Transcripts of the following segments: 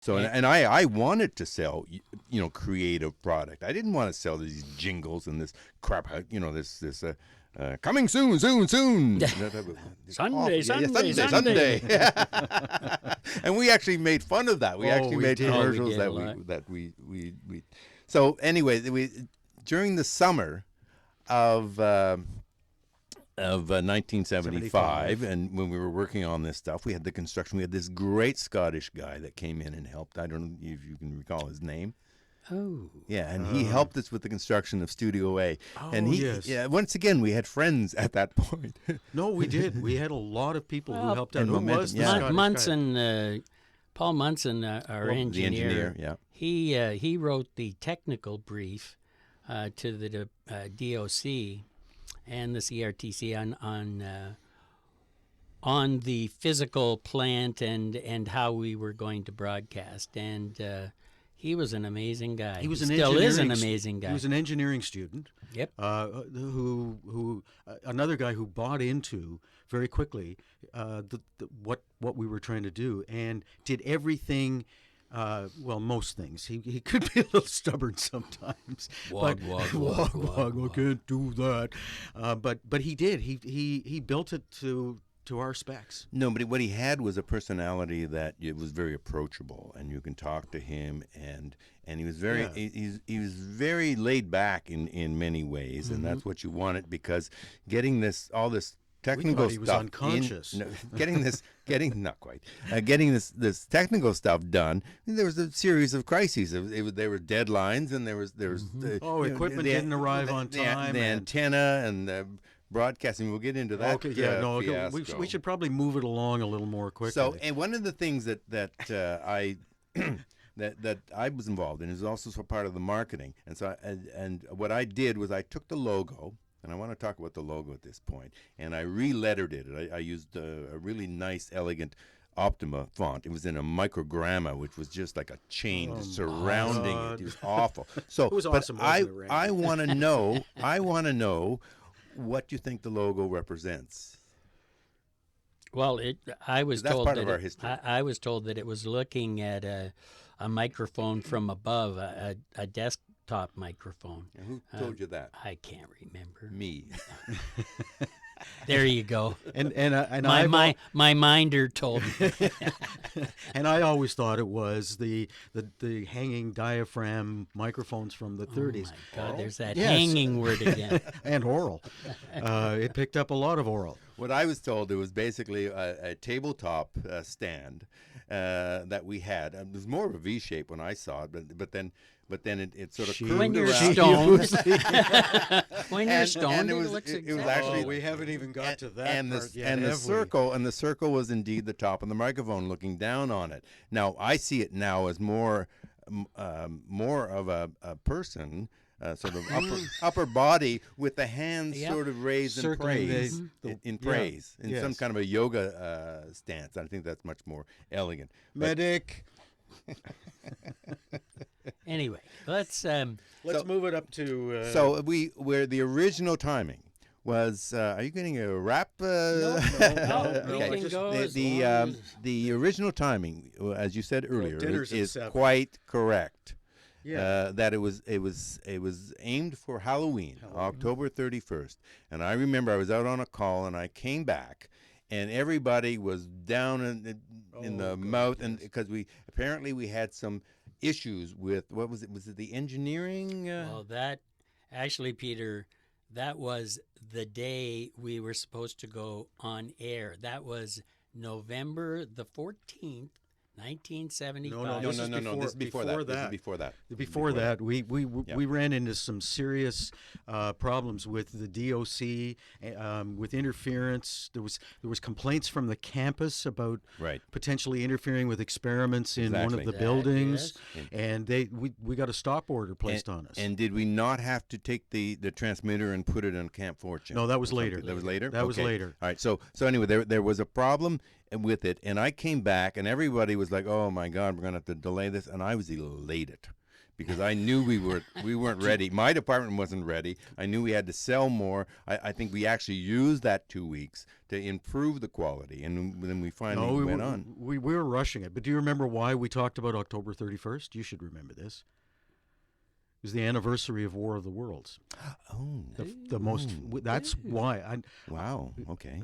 So, and I wanted to sell, creative product. I didn't want to sell these jingles and this crap, this coming soon. Sunday. And we actually made fun of that. We actually made commercials we. So anyway, during the summer of 1975, and when we were working on this stuff, we had the construction. We had this great Scottish guy that came in and helped. I don't know if you can recall his name. Oh. Yeah, and he helped us with the construction of Studio A. Oh, and yes. Yeah, once again, we had friends at that point. No, we did. We had a lot of people who helped out. and Who momentum, was the yeah. Scottish Munson, Paul Munson, our engineer. The engineer, yeah. He wrote the technical brief to the DOC and the CRTC on the physical plant and how we were going to broadcast. And he was an amazing guy. He still is an amazing guy. He was an engineering student. Yep. Who another guy who bought into very quickly what we were trying to do and did everything. Most things. He could be a little stubborn sometimes. Wog. I can't do that. But he did. He built it to our specs. No, but what he had was a personality that it was very approachable, and you can talk to him, and he was very he was very laid back in many ways, and that's what you wanted, because getting all this technical he was stuff unconscious. getting this technical stuff done. There was a series of crises. There were deadlines, and there was equipment didn't arrive on time. The antenna and the broadcasting. We'll get into that. Okay, we should probably move it along a little more quickly. So, and one of the things that I that I was involved in is also part of the marketing. And so, and what I did was I took the logo. And I want to talk about the logo at this point. And I re-lettered it. I used a really nice, elegant Optima font. It was in a microgramma, which was just like a chain surrounding it. It was awful. So, it was awesome. I want to know. I want to know what you think the logo represents. Well, I was That's told part that of our history. I was told that it was looking at a microphone from above, a desktop microphone. And who told you that? I can't remember. Me. There you go. And my minder told me. And I always thought it was the hanging diaphragm microphones from the 30s. Oh my God, there's that hanging word again. And oral. It picked up a lot of oral. What I was told, it was basically a tabletop stand that we had. It was more of a V shape when I saw it, but then it sort of curved when you're around. stoned. When you're stoned, and it looks exactly. It was actually, we haven't even got to that part yet, and the circle was indeed the top of the microphone, looking down on it. Now I see it now as more of a person. Sort of upper body with the hands sort of raised in praise, in some kind of a yoga stance. I think that's much more elegant. Medic. Anyway, let's move it up to. So where the original timing was. Are you getting a rap? No, Okay. we can go The original timing, as you said earlier, is at 7. quite correct. Yeah. That it was aimed for Halloween, October 31st. And I remember I was out on a call, and I came back, and everybody was down in the mouth, and because we had some issues with, what was it? Was it the engineering? Well, that actually, Peter, that was the day we were supposed to go on air. That was November the 14th. 1975. No. This is before that. This is before that. Before that, we ran into some serious problems with the DOC, with interference. There was complaints from the campus about potentially interfering with experiments in one of the buildings, and we got a stop order placed on us. And did we not have to take the transmitter and put it on Camp Fortune? No, that was later. That was later? That was later. All right. So anyway, there was a problem with it, and I came back, and everybody was like, "Oh my God, we're going to have to delay this," and I was elated because I knew we weren't ready. My department wasn't ready. I knew we had to sell more. I think we actually used that 2 weeks to improve the quality, and then we finally went on. We were rushing it. But do you remember why we talked about October 31st? You should remember this. It was the anniversary of War of the Worlds. Oh, That's why. Wow. Okay.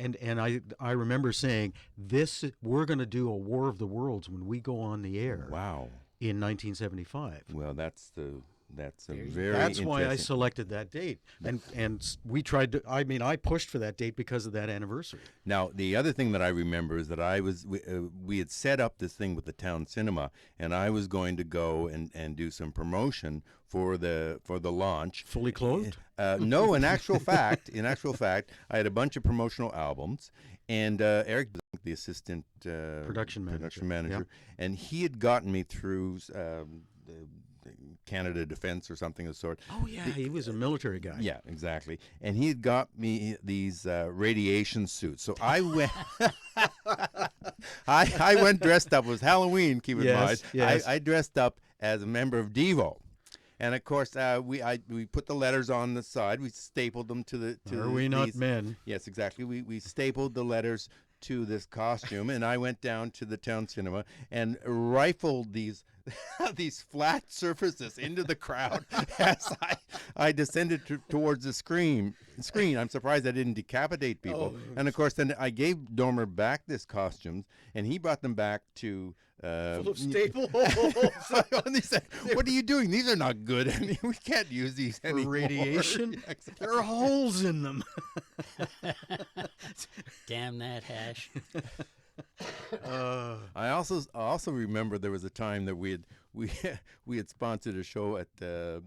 And I remember saying we're going to do a War of the Worlds when we go on the air. Wow. In 1975. Well, that's a very. That's why I selected that date, and we tried to. I mean, I pushed for that date because of that anniversary. Now, the other thing that I remember is that we had set up this thing with the town cinema, and I was going to go and do some promotion for the launch. Fully clothed? No, in actual fact, I had a bunch of promotional albums, and Eric, the assistant production manager, yeah. And he had gotten me through the Canada Defense or something of the sort. Oh yeah, he was a military guy. Yeah, exactly. And he had got me these radiation suits. So I went. I went dressed up. It was Halloween. Keep in mind. Yes. I dressed up as a member of Devo. And of course, we put the letters on the side. We stapled them to the. Are we not men? Yes, exactly. We stapled the letters to this costume, and I went down to the town cinema and rifled these flat surfaces into the crowd as I descended towards the screen. I'm surprised I didn't decapitate people. And of course, then I gave Dormer back this costumes, and he brought them back to. Full of staple holes. And he said, "What are you doing? These are not good. We can't use these anymore." For radiation? Yeah, exactly. There are holes in them. Damn that hash. I also remember there was a time that we had sponsored a show at the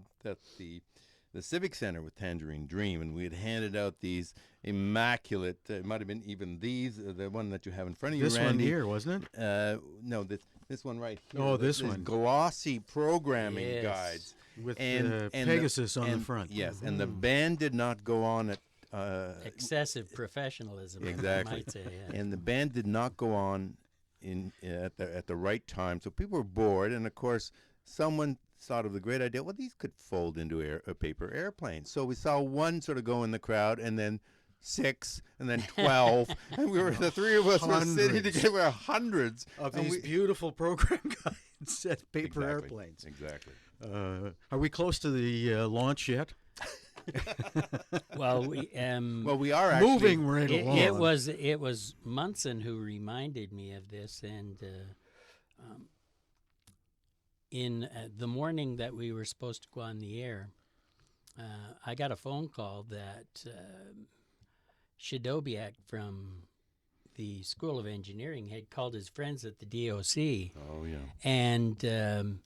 Civic Center with Tangerine Dream, and we had handed out these immaculate. It might have been even these, the one that you have in front of you, This Randy. one here, wasn't it? No, this one right here. Oh, this These one. Glossy programming guides With and Pegasus on the front. Yes, and the band did not go on at. Excessive professionalism, Exactly. I might say. Yeah. And the band did not go on at the right time, so people were bored. And of course, someone thought of the great idea. Well, these could fold into a paper airplane. So we saw one sort of go in the crowd, and then 6, and then 12, and the three of us were sitting together, hundreds of these beautiful program guides at paper airplanes. Exactly. Are we close to the launch yet? Well, we are actually moving right along. It was Munson who reminded me of this, and in the morning that we were supposed to go on the air, I got a phone call that Shadobiak from the School of Engineering had called his friends at the DOC. Oh yeah, and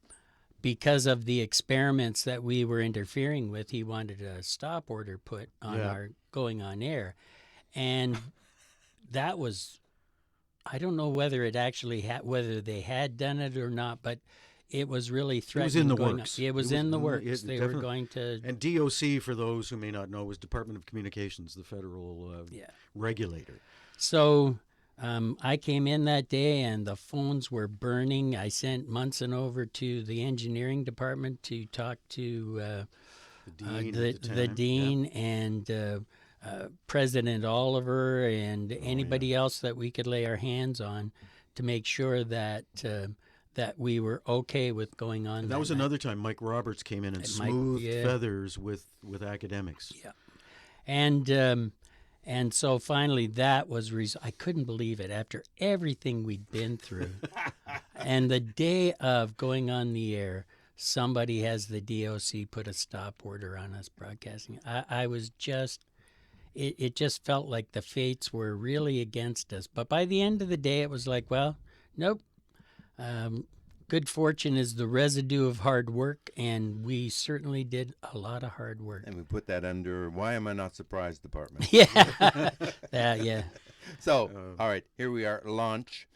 because of the experiments that we were interfering with, he wanted a stop order put on our going on air. And that was, I don't know whether it actually whether they had done it or not, but it was really threatening. It was in the works. It was in the works. They were going to. And DOC, for those who may not know, was Department of Communications, the federal regulator. So I came in that day and the phones were burning. I sent Munson over to the engineering department to talk to the dean and President Oliver and anybody else that we could lay our hands on to make sure that that we were okay with going on. And that was another time Mike Roberts came in and smoothed feathers with academics. Yeah. And so finally, that was I couldn't believe it after everything we'd been through. And the day of going on the air, somebody has the DOC put a stop order on us broadcasting. I was just, it just felt like the fates were really against us. But by the end of the day, it was like, well, nope. Good fortune is the residue of hard work, and we certainly did a lot of hard work. And we put that under "Why am I not surprised?" department. Yeah. So, all right, here we are, launch.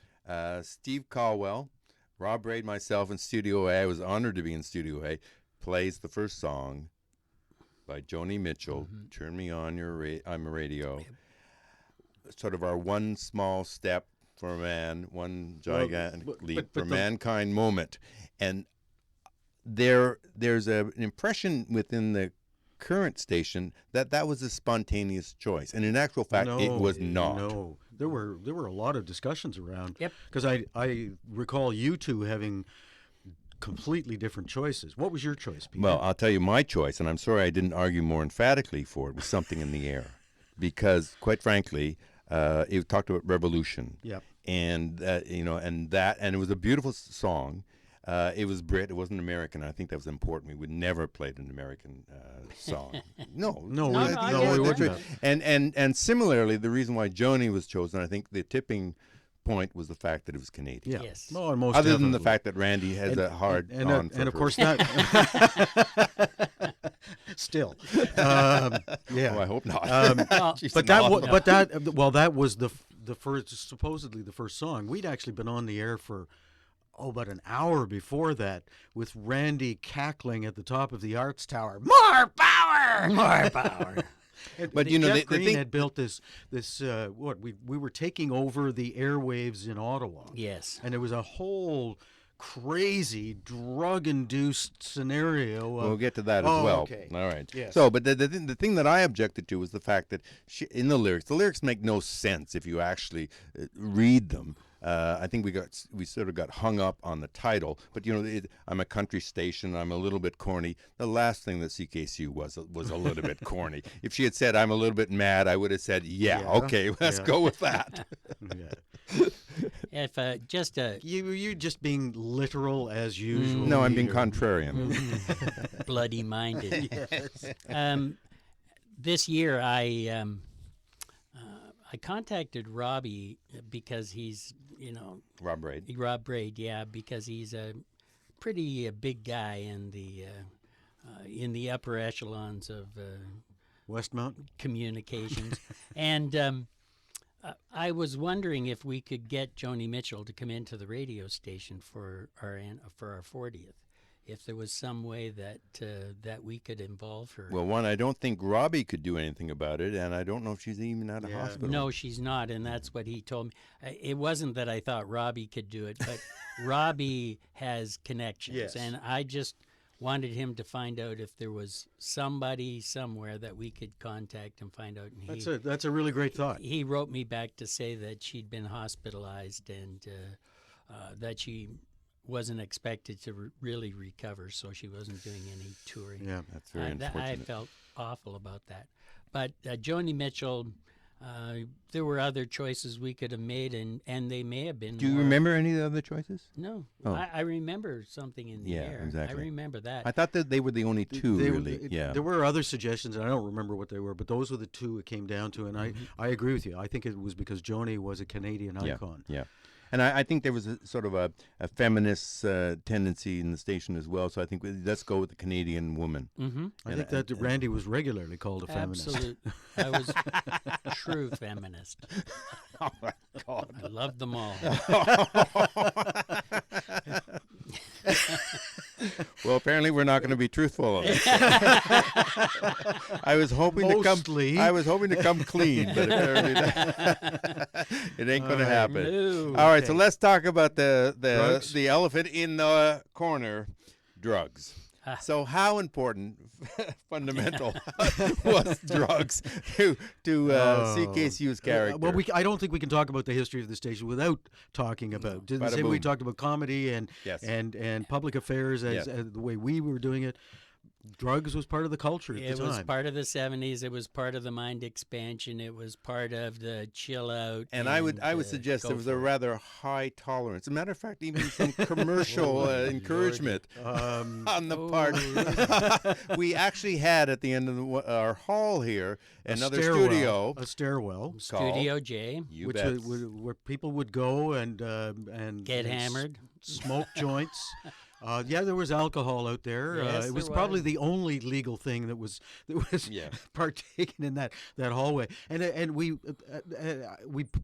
Steve Caldwell, Rob Braid, myself in Studio A. I was honored to be in Studio A. Plays the first song by Joni Mitchell. Turn Me On, I'm a Radio. Yep. Sort of our one small step for man, one gigantic leap for mankind moment. And there's an impression within the current station that was a spontaneous choice, and in actual fact, it was not. No, there were a lot of discussions around. Yep. Because I recall you two having completely different choices. What was your choice, Peter? Well, I'll tell you my choice, and I'm sorry I didn't argue more emphatically for it, was Something in the Air. Because, quite frankly, it talked about revolution. Yep. And, and it was a beautiful song. It was Brit. It wasn't American. I think that was important. We would never played an American song. No, we wouldn't. And similarly, the reason why Joni was chosen, I think the tipping point was the fact that it was Canadian. Yeah. Yes. Well, and most Other than the definitely. fact that Randy has a hard on for and of her. course that still, yeah. Oh, I hope not. She's But not. that was the first, supposedly the first song. We'd actually been on the air for about an hour before that, with Randy cackling at the top of the Arts Tower. More power, more power. But Jeff the Green thing had built this we were taking over the airwaves in Ottawa. Yes. And it was a whole crazy drug-induced scenario. We'll get to that as well. Okay. All right. Yes. So, but the thing that I objected to was the fact that in the lyrics make no sense if you actually read them. I think we sort of got hung up on the title, but I'm a country station. I'm a little bit corny. The last thing that CKCU was a little bit corny. If she had said I'm a little bit mad, I would have said okay, let's go with that. Yeah. If You're just being literal as usual. No, I'm being Peter. contrarian. bloody minded. Yes. This year, I contacted Robbie because he's, Rob Braid. Rob Braid, yeah, because he's a pretty big guy in the upper echelons of Westmount. communications, and I was wondering if we could get Joni Mitchell to come into the radio station for our 40th. If there was some way that we could involve her. Well, one, I don't think Robbie could do anything about it, and I don't know if she's even at a hospital. No, she's not, and that's what he told me. It wasn't that I thought Robbie could do it, but Robbie has connections, Yes. and I just wanted him to find out if there was somebody somewhere that we could contact and find out. And That's a really great thought. He wrote me back to say that she'd been hospitalized and that she wasn't expected to really recover, so she wasn't doing any touring. Yeah, That's very unfortunate. I felt awful about that. But Joni Mitchell, there were other choices we could have made, and they may have been. Do you remember any of the other choices? No. Oh. I remember Something in the Air. Exactly. I remember that. I thought that they were the only two, really. Yeah. There were other suggestions, and I don't remember what they were, but those were the two it came down to, and I agree with you. I think it was because Joni was a Canadian icon. Yeah. And I think there was a sort of a feminist tendency in the station as well. So I think let's go with the Canadian woman. Mm-hmm. I think that Randy was regularly called a feminist. Absolute. I was a true feminist. Oh my God! I loved them all. Well, apparently we're not going to be truthful on this. I was hoping Mostly. I was hoping to come clean, but apparently it ain't going to happen. No. All right, so let's talk about Drugs? the elephant in the corner, drugs. Ah. So how important, fundamental, was drugs to CKCU's character? Well, I don't think we can talk about the history of the station without talking about. Didn't Bada say we boom. talked about comedy and Yes. and public affairs as the way we were doing it. Drugs was part of the culture at It the was time. part of the 70s. It was part of the mind expansion. It was part of the chill out. And I would suggest there was a rather high tolerance. As a matter of fact, even some commercial encouragement on the part. We actually had at the end of our hall here another studio. A stairwell. Studio J. You which bet. where people would go and Get hammered. smoke joints. There was alcohol out there. Yes, it was there probably was. the only legal thing that was partaken in that hallway. And we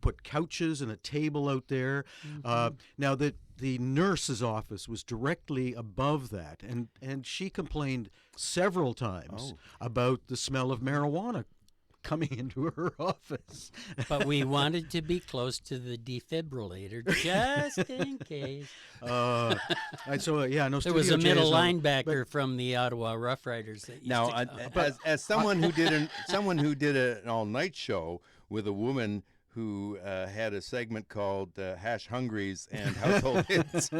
put couches and a table out there. Now that the nurse's office was directly above that, and she complained several times about the smell of marijuana coming into her office. But we wanted to be close to the defibrillator just in case. And so no. There was a Studio J middle is linebacker from the Ottawa Rough Riders that used Now, to come. as someone who did an all-night show with a woman who had a segment called Hash Hungries and Household Hits,